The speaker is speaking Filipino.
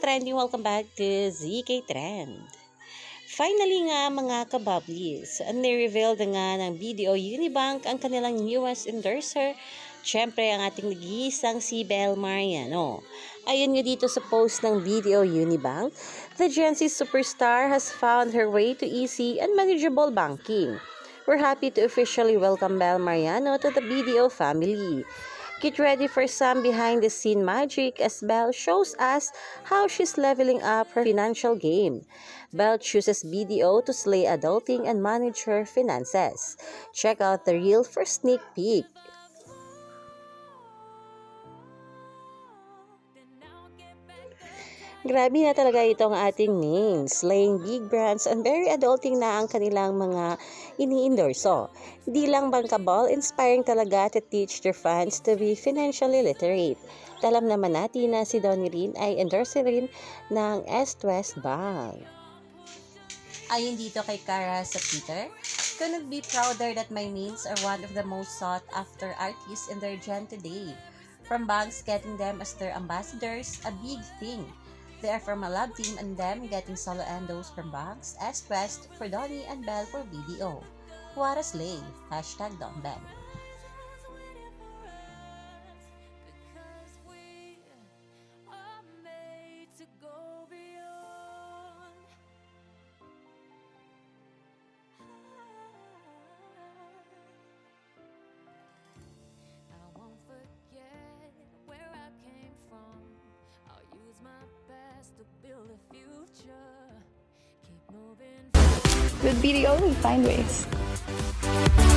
ka-trending, welcome back to ZK Trend. Finally nga mga kabablis, ni-reveal na nga ng BDO Unibank ang kanilang newest endorser, syempre ang ating nag-iisang si Bel Mariano. Ayon nga dito sa post ng BDO Unibank, the Gen Z superstar has found her way to easy and manageable banking. We're happy to officially welcome Bel Mariano to the BDO family. Get ready for some behind-the-scene magic as Belle shows us how she's leveling up her financial game. Belle chooses BDO to slay adulting and manage her finances. Check out the reel for sneak peek. Grabe na talaga itong ating main, slaying big brands and very adulting na ang kanilang mga ini-endorso. Di lang bankable, inspiring talaga to teach their fans to be financially literate. Alam naman natin na si Donnie rin ay endorser rin ng East West Bank. Ayon dito kay Cara sa Twitter, couldn't be prouder that my mains are one of the most sought after artists in their gen today. From banks getting them as their ambassadors, a big thing. They are from a love team and them getting solo endos from banks, East West for Donnie and Belle for BDO. What a slay! Hashtag Don Bell. To build a future, keep moving. With BDO, we find ways.